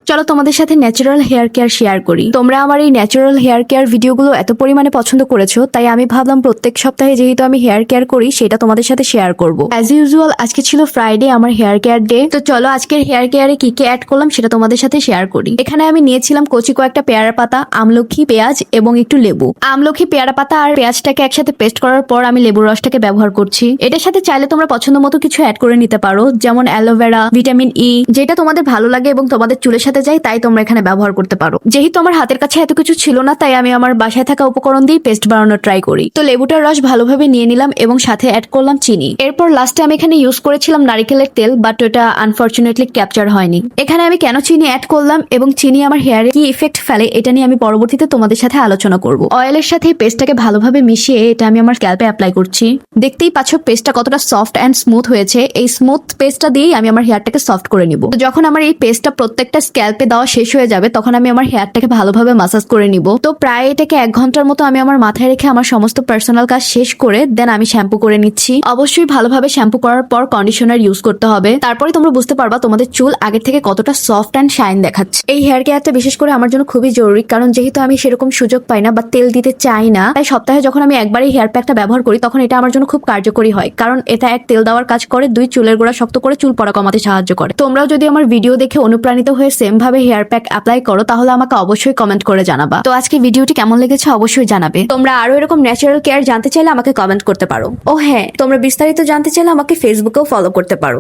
চলো তোমাদের সাথে ন্যাচারাল হেয়ার কেয়ার শেয়ার করি। তোমরা আমার এই ন্যাচারাল হেয়ার কেয়ার ভিডিওগুলো এত পরিমাণে পছন্দ করেছো, তাই আমি ভাবলাম প্রত্যেক সপ্তাহে যেহেতু আমি হেয়ার কেয়ার করি সেটা তোমাদের সাথে শেয়ার করবো। অ্যাজ ইউজুয়াল আজকে ছিল ফ্রাইডে, আমার হেয়ার কেয়ার ডে। তো চলো আজকের হেয়ার কেয়ারে কি কি অ্যাড করলাম সেটা তোমাদের সাথে শেয়ার করি। এখানে আমি নিয়েছিলাম কচি কয়েকটা পেয়ারা পাতা, আমলকি, পেঁয়াজ এবং একটু লেবু। আমলকি, পেয়ারা পাতা আর পেঁয়াজটাকে একসাথে পেস্ট করার পর আমি লেবুর রসটাকে ব্যবহার করছি। এটার সাথে চাইলে তোমরা পছন্দ মতো কিছু অ্যাড করে নিতে পারো, যেমন অ্যালোভেরা, ভিটামিন ই, যেটা তোমাদের ভালো লাগে এবং তোমাদের চুলের সাথে যায় তাই তোমরা এখানে ব্যবহার করতে পারো। যেহেতু আমার হাতের কাছে এত কিছু ছিল না, তাই আমি আমার বাসায় থাকা উপকরণ দিয়ে পেস্ট বানানোর ট্রাই করি। তো লেবুটার রস ভালোভাবে নিয়ে নিলাম এবং সাথে অ্যাড করলাম চিনি। এরপর লাস্টে আমি এখানে ইউজ করেছিলাম নারিকেলের তেল, বাট এটা আনফরচুনেটলি ক্যাপচার হয়নি। এখানে আমি কেন চিনি অ্যাড করলাম এবং চিনি আমার হেয়ারে কি ইফেক্ট ফেলে এটা নিয়ে আমি পরবর্তীতে তোমাদের সাথে আলোচনা করব। অয়েলের সাথে পেস্টটাকে ভালোভাবে মিশিয়ে এটা আমি আমার স্ক্যাল্পে অ্যাপ্লাই করছি। দেখতেই পাচ্ছ পেস্টটা কতটা সফট অ্যান্ড স্মুথ হয়েছে। এই স্মুথ পেস্টটা দিয়েই আমি আমার হেয়ারটাকে সফট করে নিব। তো যখন আমার এই পেস্টটা প্রত্যেকটা স্ক্যাল্পে দেওয়া শেষ হয়ে যাবে তখন আমি আমার হেয়ারটাকে ভালোভাবে মাসাজ করে নিব। তো প্রায় এটাকে 1 ঘন্টার মতো আমি আমার মাথায় রেখে আমার সমস্ত পার্সোনাল কাজ শেষ করে দেন আমি শ্যাম্পু করে নিচ্ছি। অবশ্যই ভালোভাবে শ্যাম্পু করার পর কন্ডিশনার ইউজ করতে হবে, তারপরে তোমরা বুঝতে পারবা তোমাদের চুল আগের থেকে কতটা সফট অ্যান্ড শাইন দেখাচ্ছে। এই হেয়ার কেয়ারটা বিশেষ করে আমার জন্য খুবই জরুরি, কারণ যেহেতু আমি সেরকম সুযোগ পাই না বা তেল দিতে চাই না, তাই সপ্তাহে যখন আমি একবারই হেয়ার প্যাকটা ব্যবহার করি তখন এটা আমার জন্য খুব কার্যকরী হয়, কারণ এটা এক তেল দেওয়ার কাজ করে, 2 চুলের গোড়া শক্ত করে চুল পড়া কমাতে সাহায্য করে। তোমরাও যদি আমার ভিডিও দেখে অনুপ্রাণিত হয়ে সেম ভাবে হেয়ার প্যাক অ্যাপ্লাই করো তাহলে আমাকে অবশ্যই কমেন্ট করে জানাবা। তো আজকে ভিডিওটি কেমন লেগেছে অবশ্যই জানাবে। তোমরা আরো এরকম ন্যাচারাল কেয়ার জানতে চাইলে আমাকে কমেন্ট করতে পারো। ও হ্যাঁ, তোমরা বিস্তারিত জানতে চাইলে আমাকে ফেসবুকেও ফলো করতে পারো।